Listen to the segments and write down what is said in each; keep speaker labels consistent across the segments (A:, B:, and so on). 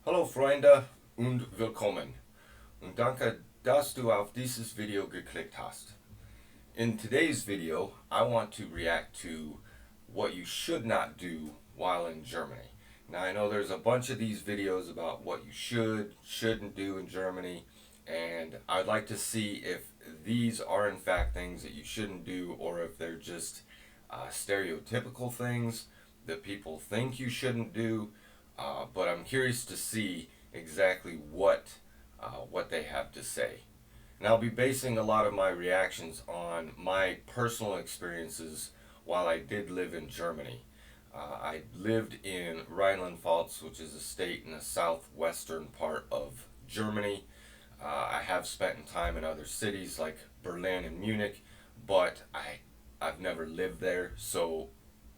A: Hallo Freunde und willkommen und danke, dass du auf dieses Video geklickt hast. In today's video, I want to react to what you should not do while in Germany. Now I know there's a bunch of these videos about what you shouldn't do in Germany, and I'd like to see if these are in fact things that you shouldn't do or if they're just stereotypical things that people think you shouldn't do. But I'm curious to see exactly what they have to say. And I'll be basing a lot of my reactions on my personal experiences while I did live in Germany. I lived in Rhineland-Pfalz, which is a state in the southwestern part of Germany. I have spent time in other cities like Berlin and Munich, but I've never lived there, so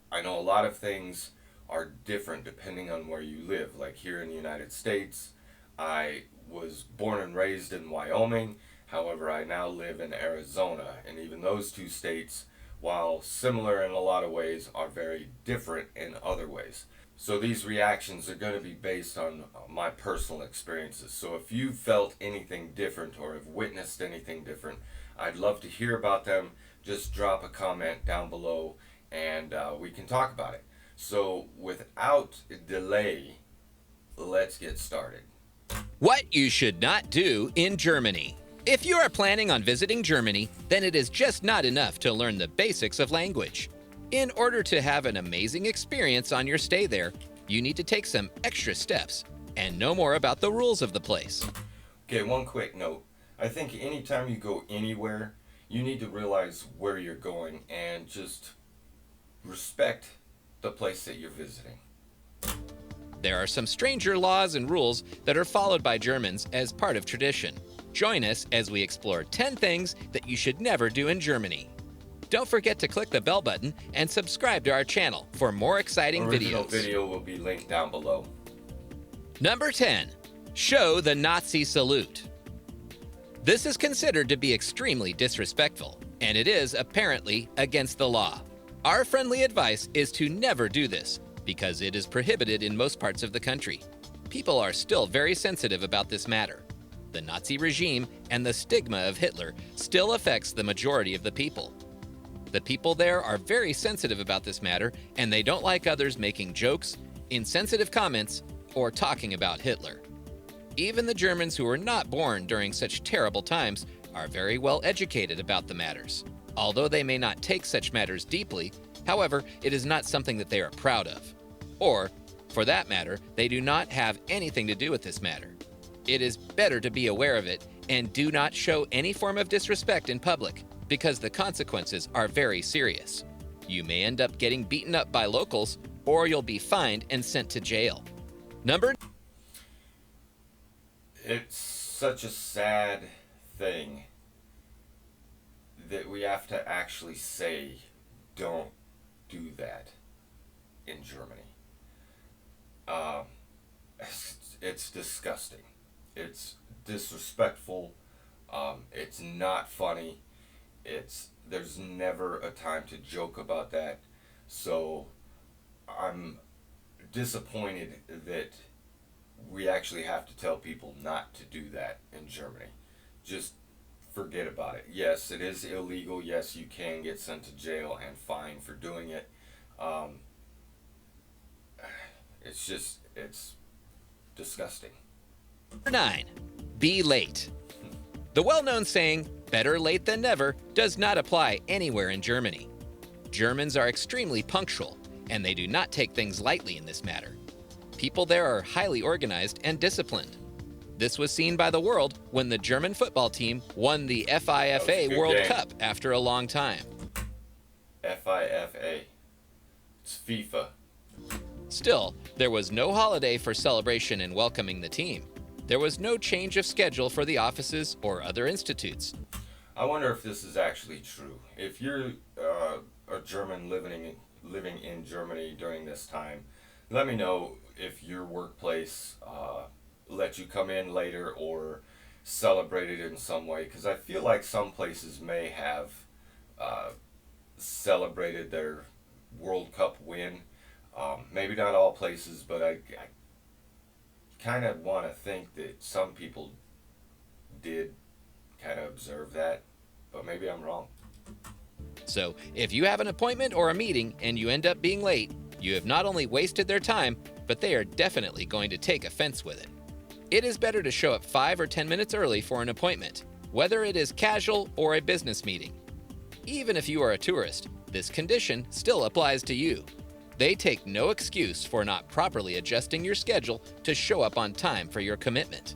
A: I know a lot of things are different depending on where you live. Like here in the United States, I was born and raised in Wyoming. However, I now live in Arizona, and even those two states, while similar in a lot of ways, are very different in other ways. So these reactions are going to be based on my personal experiences. So if you've felt anything different or have witnessed anything different, I'd love to hear about them. Just drop a comment down below and we can talk about it. So without delay, let's get started.
B: What you should not do in Germany. If you are planning on visiting Germany, then it is just not enough to learn the basics of language. In order to have an amazing experience on your stay there, you need to take some extra steps and know more about the rules of the place.
A: Okay, one quick note. I think anytime you go anywhere, you need to realize where you're going and just respect the place that you're visiting.
B: There are some stranger laws and rules that are followed by Germans as part of tradition. Join us as we explore 10 things that you should never do in Germany. Don't forget to click the bell button and subscribe to our channel for more exciting
A: Original
B: videos.
A: video will be linked down below.
B: Number 10. Show the Nazi salute. This is considered to be extremely disrespectful, and it is apparently against the law. Our friendly advice is to never do this, because it is prohibited in most parts of the country. People are still very sensitive about this matter. The Nazi regime and the stigma of Hitler still affects the majority of the people. The people there are very sensitive about this matter, and they don't like others making jokes, insensitive comments, or talking about Hitler. Even the Germans who were not born during such terrible times are very well educated about the matters. Although they may not take such matters deeply, however, it is not something that they are proud of. Or, for that matter, they do not have anything to do with this matter. It is better to be aware of it and do not show any form of disrespect in public, because the consequences are very serious. You may end up getting beaten up by locals, or you'll be fined and sent to jail.
A: It's such a sad thing that we have to actually say, don't do that in Germany. It's disgusting. It's disrespectful. It's not funny. There's never a time to joke about that. So I'm disappointed that we actually have to tell people not to do that in Germany. Just forget about it. Yes, it is illegal. Yes, you can get sent to jail and fined for doing it. It's disgusting.
B: Number 9. Be late. The well-known saying, better late than never, does not apply anywhere in Germany. Germans are extremely punctual, and they do not take things lightly in this matter. People there are highly organized and disciplined. This was seen by the world when the German football team won the FIFA World Cup after a long time.
A: FIFA. It's FIFA.
B: Still, there was no holiday for celebration and welcoming the team. There was no change of schedule for the offices or other institutes.
A: I wonder if this is actually true. If you're a German living in Germany during this time, let me know if your workplace let you come in later or celebrate it in some way, because I feel like some places may have celebrated their World Cup win. Maybe not all places, but I kind of want to think that some people did kind of observe that, but maybe I'm wrong.
B: So, if you have an appointment or a meeting and you end up being late, you have not only wasted their time, but they are definitely going to take offense with it. It is better to show up 5 or 10 minutes early for an appointment, whether it is casual or a business meeting. Even if you are a tourist, this condition still applies to you. They take no excuse for not properly adjusting your schedule to show up on time for your commitment.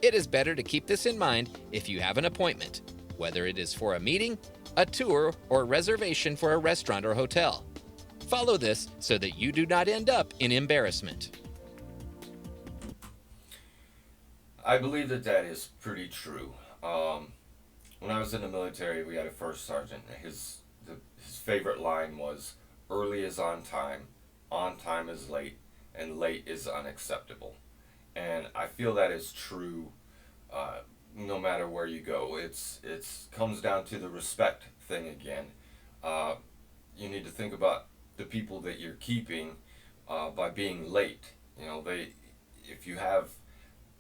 B: It is better to keep this in mind if you have an appointment, whether it is for a meeting, a tour, or reservation for a restaurant or hotel. Follow this so that you do not end up in embarrassment.
A: I believe that that is pretty true. When I was in the military, we had a first sergeant. His favorite line was, "Early is on time is late, and late is unacceptable." And I feel that is true no matter where you go. It's comes down to the respect thing again. You need to think about the people that you're keeping by being late. You know, if you have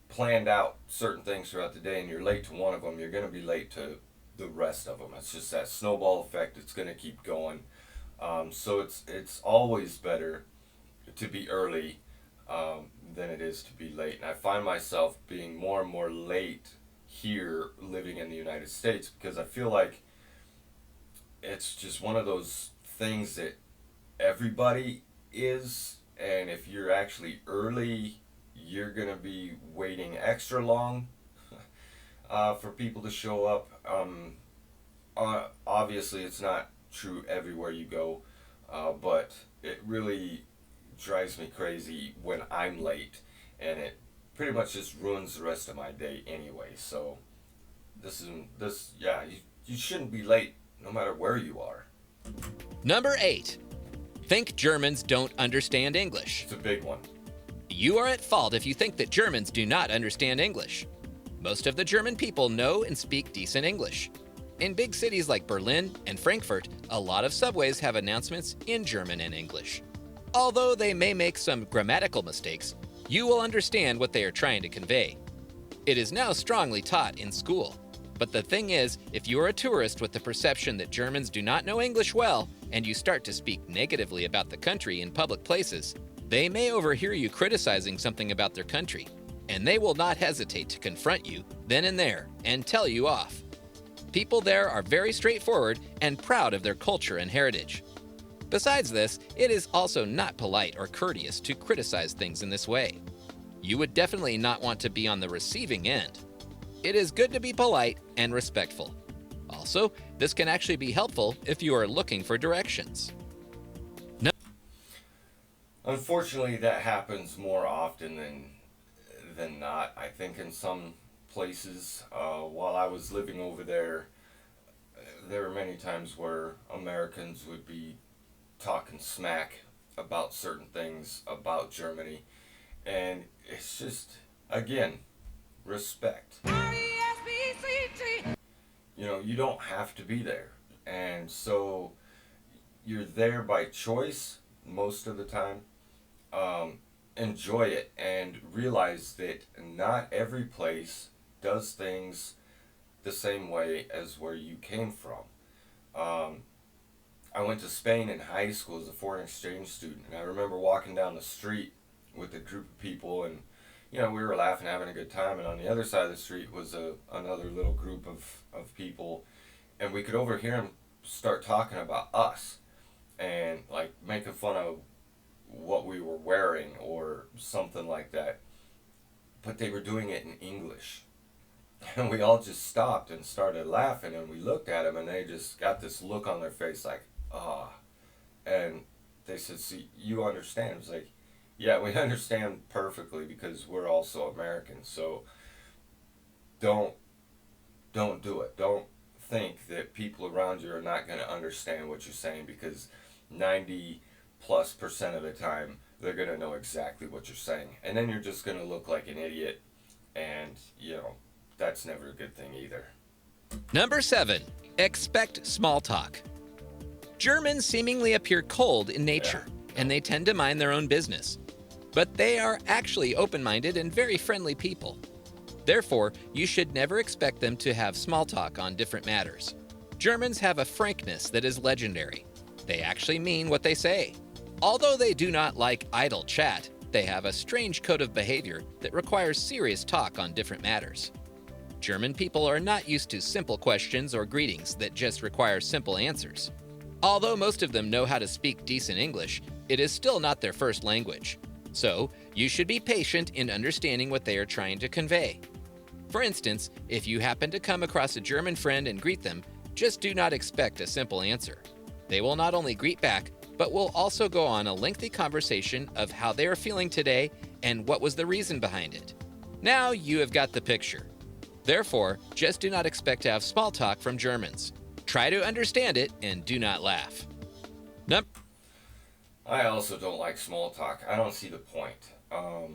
A: planned out certain things throughout the day and you're late to one of them, you're going to be late to the rest of them. It's just that snowball effect. It's going to keep going. So it's always better to be early than it is to be late. And I find myself being more and more late here living in the United States because I feel like it's just one of those things that everybody is, and if you're actually early, you're gonna be waiting extra long for people to show up. Obviously, it's not true everywhere you go, but it really drives me crazy when I'm late, and it pretty much just ruins the rest of my day anyway. So you shouldn't be late no matter where you are.
B: Number 8. Think Germans don't understand English.
A: It's a big one.
B: You are at fault if you think that Germans do not understand English. Most of the German people know and speak decent English. In big cities like Berlin and Frankfurt, a lot of subways have announcements in German and English. Although they may make some grammatical mistakes, you will understand what they are trying to convey. It is now strongly taught in school. But the thing is, if you are a tourist with the perception that Germans do not know English well, and you start to speak negatively about the country in public places, they may overhear you criticizing something about their country, and they will not hesitate to confront you then and there and tell you off. People there are very straightforward and proud of their culture and heritage. Besides this, it is also not polite or courteous to criticize things in this way. You would definitely not want to be on the receiving end. It is good to be polite and respectful. Also, this can actually be helpful if you are looking for directions.
A: Unfortunately, that happens more often than not. I think in some places, while I was living over there, there were many times where Americans would be talking smack about certain things about Germany, and it's just, again, respect. You know, you don't have to be there, and so you're there by choice most of the time. Enjoy it and realize that not every place does things the same way as where you came from. I went to Spain in high school as a foreign exchange student, and I remember walking down the street with a group of people, and you know, we were laughing, having a good time, and on the other side of the street was another little group of people, and we could overhear them start talking about us and like making fun of what we were wearing or something like that, but they were doing it in English, and we all just stopped and started laughing, and we looked at them, and they just got this look on their face like, ah, and they said, "See, you understand?" It was like, yeah, we understand perfectly because we're also Americans. So don't do it. Don't think that people around you are not going to understand what you're saying, because 90+% of the time they're going to know exactly what you're saying. And then you're just going to look like an idiot, and you know, that's never a good thing either.
B: Number 7. Expect small talk. Germans seemingly appear cold in nature, and they tend to mind their own business. but they are actually open-minded and very friendly people. Therefore, you should never expect them to have small talk on different matters. Germans have a frankness that is legendary. They actually mean what they say. Although they do not like idle chat, they have a strange code of behavior that requires serious talk on different matters. German people are not used to simple questions or greetings that just require simple answers. Although most of them know how to speak decent English, it is still not their first language. So, you should be patient in understanding what they are trying to convey. For instance, if you happen to come across a German friend and greet them, just do not expect a simple answer. They will not only greet back, but will also go on a lengthy conversation of how they are feeling today and what was the reason behind it. Now you have got the picture. Therefore, just do not expect to have small talk from Germans. Try to understand it and do not laugh.
A: I also don't like small talk. I don't see the point. I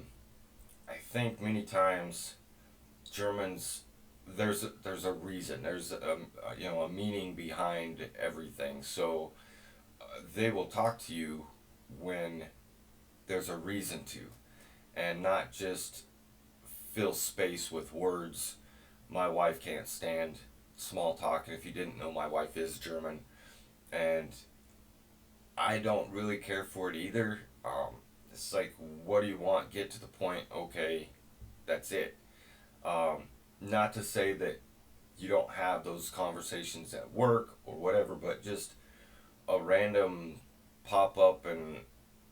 A: think many times Germans, there's a reason. There's a meaning behind everything. So they will talk to you when there's a reason to, and not just fill space with words. My wife can't stand small talk, and if you didn't know, my wife is German, and I don't really care for it either. It's like, what do you want? Get to the point. Okay, that's it. Not to say that you don't have those conversations at work or whatever, but just a random pop up and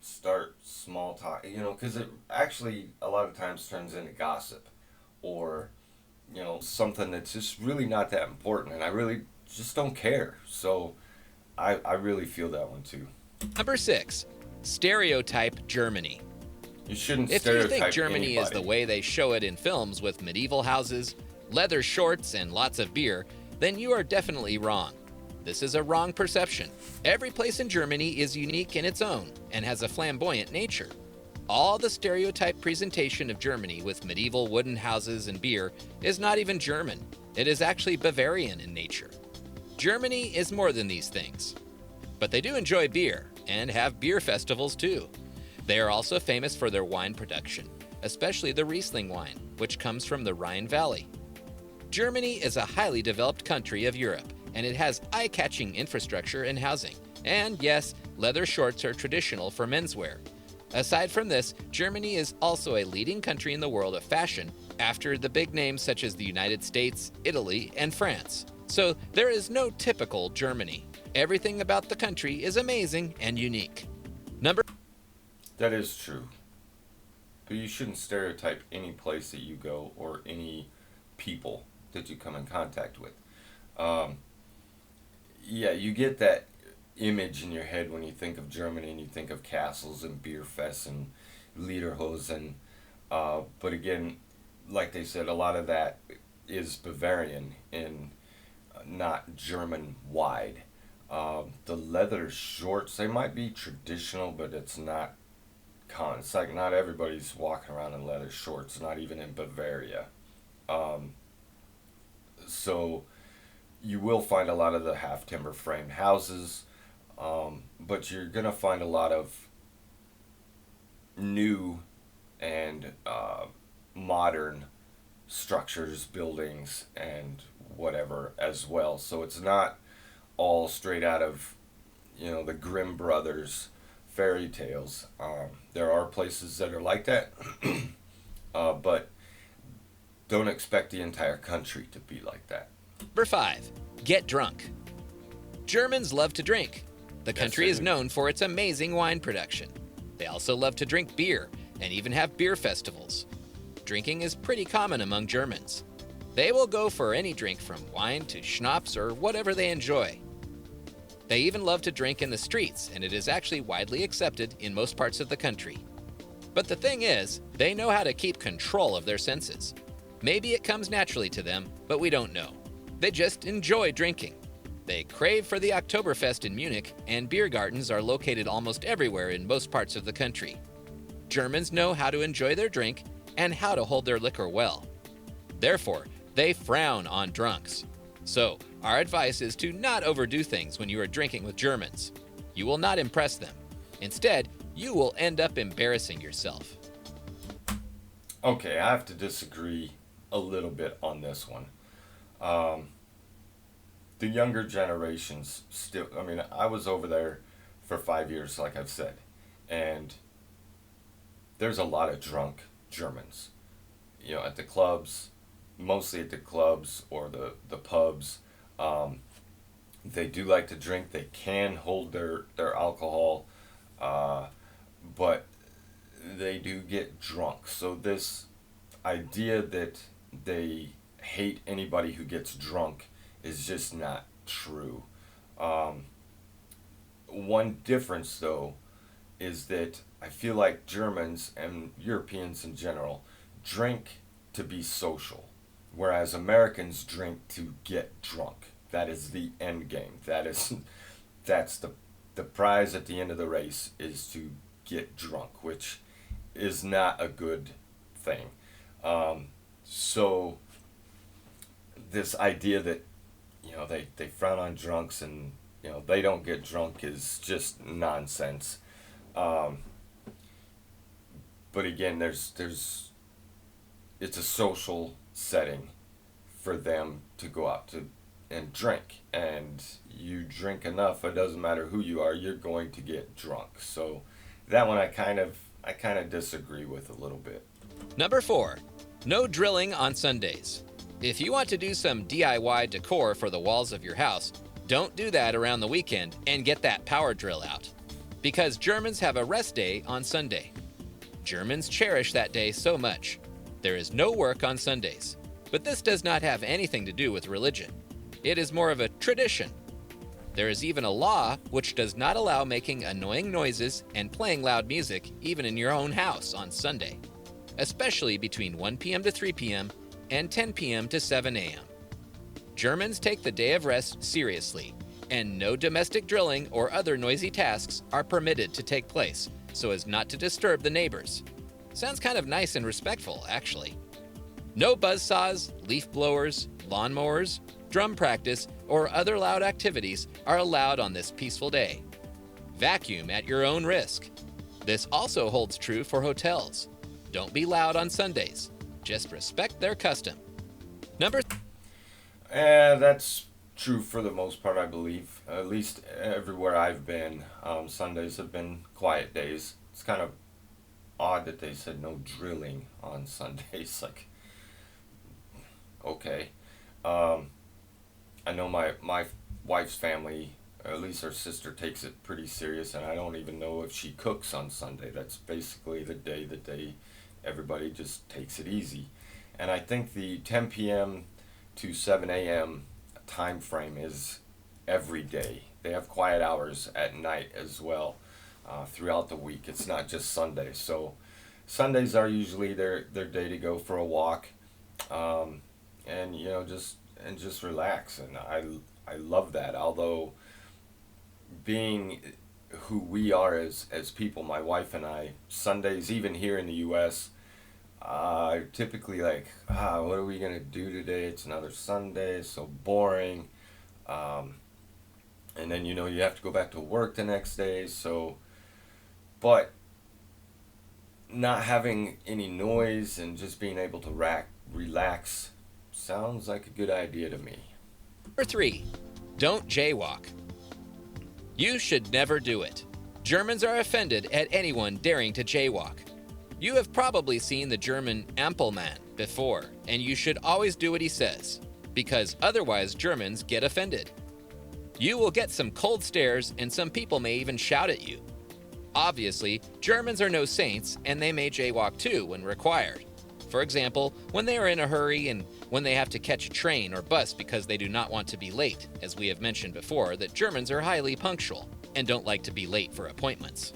A: start small talk, because it actually a lot of times turns into gossip, or something that's just really not that important, and I really just don't care. So I really feel that one too.
B: Number 6, stereotype Germany.
A: You shouldn't
B: If
A: stereotype
B: you think Germany is
A: anybody.
B: the way they show it in films with medieval houses, leather shorts, and lots of beer, then you are definitely wrong. This is a wrong perception. Every place in Germany is unique in its own and has a flamboyant nature. All the stereotype presentation of Germany with medieval wooden houses and beer is not even German. It is actually Bavarian in nature. Germany is more than these things. But they do enjoy beer and have beer festivals too. They are also famous for their wine production, especially the Riesling wine, which comes from the Rhine Valley. Germany is a highly developed country of Europe, and it has eye-catching infrastructure and housing. And yes, leather shorts are traditional for menswear. Aside from this, Germany is also a leading country in the world of fashion after the big names such as the United States, Italy, and France. So there is no typical Germany. Everything about the country is amazing and unique.
A: That is true. But you shouldn't stereotype any place that you go or any people that you come in contact with. Yeah, you get that image in your head when you think of Germany, and you think of castles and beer fests and lederhosen. But again, like they said, a lot of that is Bavarian and not German wide. The leather shorts, they might be traditional, but it's not common. It's like not everybody's walking around in leather shorts, not even in Bavaria. So you will find a lot of the half timber framed houses, but you're going to find a lot of new and modern structures, buildings, and whatever as well. So it's not all straight out of the Grimm brothers fairy tales. There are places that are like that, but don't expect the entire country to be like that.
B: Number 5, get drunk. Germans love to drink. The country is known for its amazing wine production. They also love to drink beer and even have beer festivals. Drinking is pretty common among Germans. They will go for any drink from wine to schnapps or whatever they enjoy. They even love to drink in the streets, and it is actually widely accepted in most parts of the country. But the thing is, they know how to keep control of their senses. Maybe it comes naturally to them, but we don't know. They just enjoy drinking. They crave for the Oktoberfest in Munich, and beer gardens are located almost everywhere in most parts of the country. Germans know how to enjoy their drink and how to hold their liquor well. Therefore, they frown on drunks. So, our advice is to not overdo things when you are drinking with Germans. You will not impress them. Instead, you will end up embarrassing yourself.
A: Okay, I have to disagree a little bit on this one. Um, the younger generations still, I mean, I was over there for 5 years, like I've said, and there's a lot of drunk Germans, at the clubs, mostly at the clubs or the pubs. Um, they do like to drink. They can hold their alcohol, uh, but they do get drunk. So this idea that they hate anybody who gets drunk is just not true. Um, One difference, though, is that I feel like Germans and Europeans in general drink to be social, whereas Americans drink to get drunk. That is the end game. That's the prize at the end of the race is to get drunk, which is not a good thing. So this idea that they frown on drunks and they don't get drunk is just nonsense. Um, but again, there's it's a social setting for them to go out to and drink, and you drink enough, it doesn't matter who you are, you're going to get drunk. So that one I kind of disagree with a little bit.
B: Number 4, no drilling on Sundays. If you want to do some DIY decor for the walls of your house, don't do that around the weekend and get that power drill out. Because Germans have a rest day on Sunday. Germans cherish that day so much. There is no work on Sundays. But this does not have anything to do with religion. It is more of a tradition. There is even a law which does not allow making annoying noises and playing loud music even in your own house on Sunday, especially between 1 p.m. to 3 p.m. and 10 p.m. to 7 a.m. Germans take the day of rest seriously, and no domestic drilling or other noisy tasks are permitted to take place so as not to disturb the neighbors. Sounds kind of nice and respectful, actually. No buzzsaws, leaf blowers, lawnmowers, drum practice, or other loud activities are allowed on this peaceful day. Vacuum at your own risk. This also holds true for hotels. Don't be loud on Sundays. Just respect their custom. Number
A: That's true for the most part, I believe. At least everywhere I've been, Sundays have been quiet days. It's kind of odd that they said no drilling on Sundays. Like, okay. I know my wife's family, at least her sister, takes it pretty serious, and I don't even know if she cooks on Sunday. That's basically the day that everybody just takes it easy. And I think the 10 p.m. to 7 a.m. time frame is every day. They have quiet hours at night as well throughout the week. It's not just Sunday. So Sundays are usually their day to go for a walk, and just relax. And I love that. Although being who we are as people, my wife and I, Sundays, even here in the U.S., typically like, what are we gonna do today? It's another Sunday, it's so boring. And then you have to go back to work the next day. So, but not having any noise and just being able to relax sounds like a good idea to me.
B: Number 3, don't jaywalk. You should never do it. Germans are offended at anyone daring to jaywalk. You have probably seen the German Ampelmann before, and you should always do what he says, because otherwise Germans get offended. You will get some cold stares, and some people may even shout at you. Obviously, Germans are no saints, and they may jaywalk too when required. For example, when they are in a hurry and when they have to catch a train or bus because they do not want to be late, as we have mentioned before that Germans are highly punctual and don't like to be late for appointments.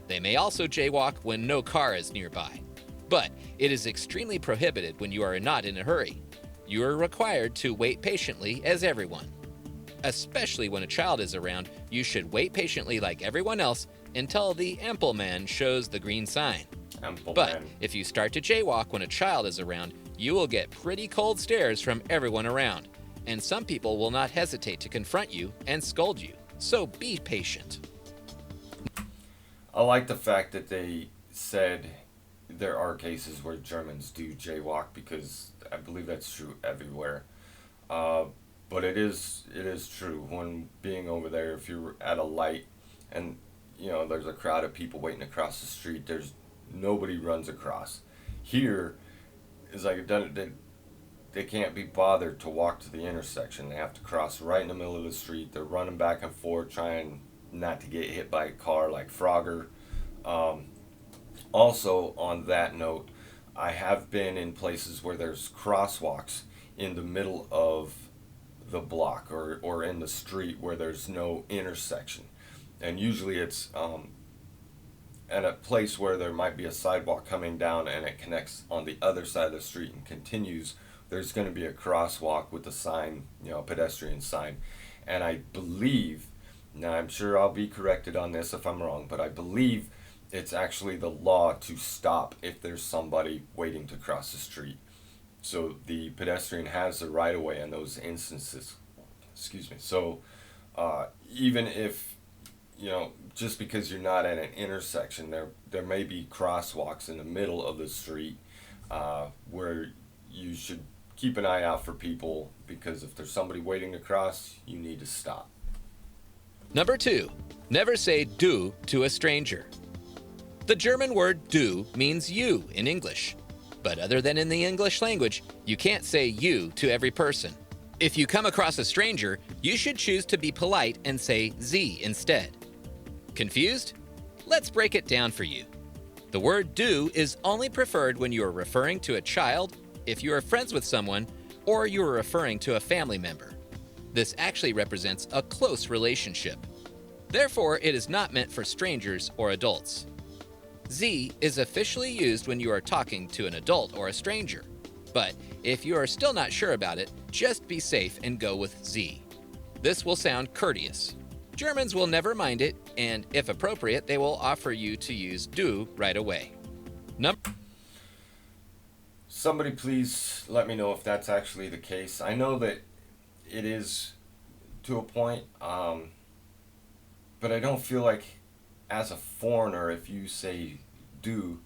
B: They may also jaywalk when no car is nearby. But it is extremely prohibited when you are not in a hurry. You are required to wait patiently as everyone. Especially when a child is around, you should wait patiently like everyone else until the Ampelmann shows the green sign. But if you start to jaywalk when a child is around, you will get pretty cold stares from everyone around, and some people will not hesitate to confront you and scold you. So be patient.
A: I like the fact that they said there are cases where Germans do jaywalk, because I believe that's true everywhere. Uh, but it is true when being over there. If you're at a light and there's a crowd of people waiting across the street, there's nobody runs across. Here is like they can't be bothered to walk to the intersection. They have to cross right in the middle of the street. They're running back and forth trying not to get hit by a car like Frogger. Um, Also, on that note, I have been in places where there's crosswalks in the middle of the block, or in the street where there's no intersection. And usually it's at a place where there might be a sidewalk coming down and it connects on the other side of the street and continues. There's going to be a crosswalk with a sign, pedestrian sign. And I believe, now I'm sure I'll be corrected on this if I'm wrong, but I believe it's actually the law to stop if there's somebody waiting to cross the street. So the pedestrian has the right of way in those instances. Excuse me. So even if, just because you're not at an intersection, there may be crosswalks in the middle of the street where you should keep an eye out for people, because if there's somebody waiting to cross, you need to stop.
B: Number 2, never say du to a stranger. The German word du means you in English. But other than in the English language, you can't say you to every person. If you come across a stranger, you should choose to be polite and say Sie instead. Confused? Let's break it down for you. The word du is only preferred when you are referring to a child, if you are friends with someone, or you are referring to a family member. This actually represents a close relationship. Therefore, it is not meant for strangers or adults. Sie is officially used when you are talking to an adult or a stranger. But if you are still not sure about it, just be safe and go with Sie. This will sound courteous. Germans will never mind it, and if appropriate, they will offer you to use du right away.
A: Somebody please let me know if that's actually the case. I know that it is to a point, but I don't feel like, as a foreigner, if you say do,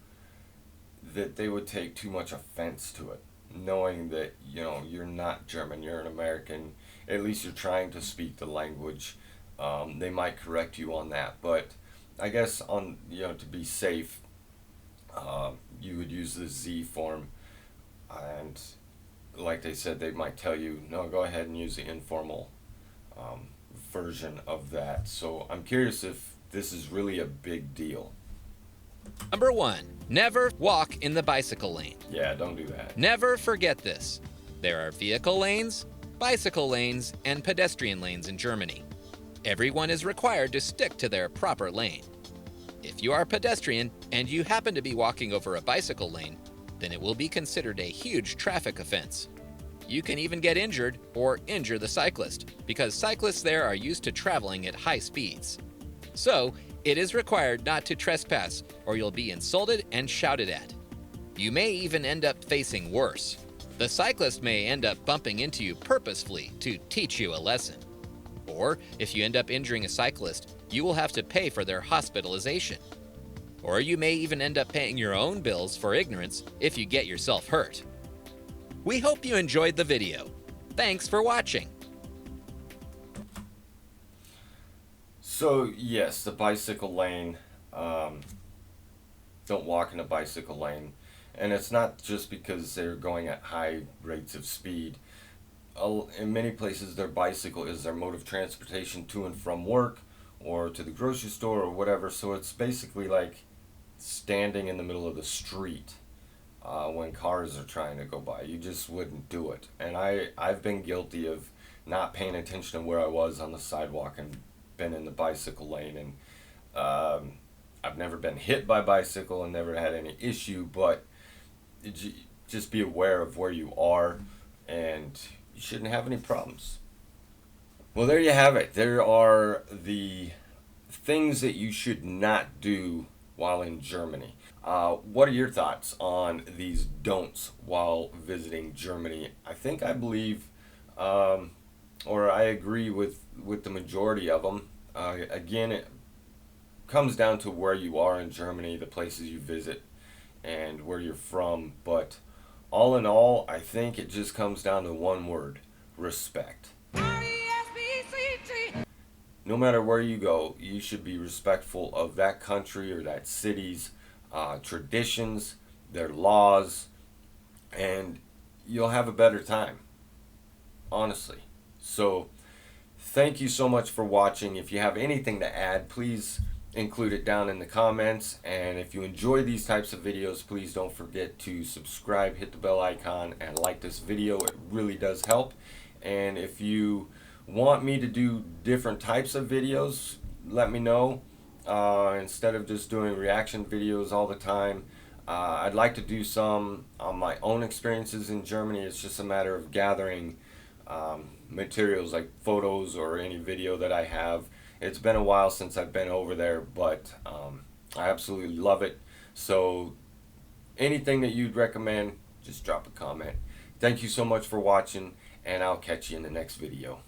A: that they would take too much offense to it, knowing that you're not German, you're an American. At least you're trying to speak the language. They might correct you on that, but I guess to be safe, you would use the Z form, and like they said, they might tell you, no, go ahead and use the informal version of that. So I'm curious if this is really a big deal.
B: Number 1, never walk in the bicycle lane.
A: Yeah, don't do that.
B: Never forget this. There are vehicle lanes, bicycle lanes, and pedestrian lanes in Germany. Everyone is required to stick to their proper lane. If you are a pedestrian and you happen to be walking over a bicycle lane, then it will be considered a huge traffic offense. You can even get injured or injure the cyclist, because cyclists there are used to traveling at high speeds. So, it is required not to trespass, or you'll be insulted and shouted at. You may even end up facing worse. The cyclist may end up bumping into you purposefully to teach you a lesson. Or, if you end up injuring a cyclist, you will have to pay for their hospitalization. Or you may even end up paying your own bills for ignorance if you get yourself hurt. We hope you enjoyed the video. Thanks for watching.
A: So yes, the bicycle lane, don't walk in a bicycle lane. And it's not just because they're going at high rates of speed. In many places, their bicycle is their mode of transportation to and from work, or to the grocery store, or whatever. So it's basically like standing in the middle of the street when cars are trying to go by. You just wouldn't do it. And I've been guilty of not paying attention to where I was on the sidewalk and been in the bicycle lane. And I've never been hit by a bicycle and never had any issue, but just be aware of where you are, and you shouldn't have any problems. Well, there you have it. There are the things that you should not do while in Germany. What are your thoughts on these don'ts while visiting Germany? I believe, or I agree with the majority of them. Again, comes down to where you are in Germany, the places you visit, and where you're from. But all in all, I think it just comes down to one word: respect. No matter where you go, you should be respectful of that country or that city's traditions, their laws, and you'll have a better time, honestly. So thank you so much for watching. If you have anything to add, please include it down in the comments. And if you enjoy these types of videos, please don't forget to subscribe, hit the bell icon, and like this video. It really does help. And if you want me to do different types of videos, let me know. Instead of just doing reaction videos all the time, I'd like to do some on my own experiences in Germany. It's just a matter of gathering materials like photos or any video that I have. It's been a while since I've been over there, but I absolutely love it. So anything that you'd recommend, just drop a comment. Thank you so much for watching, and I'll catch you in the next video.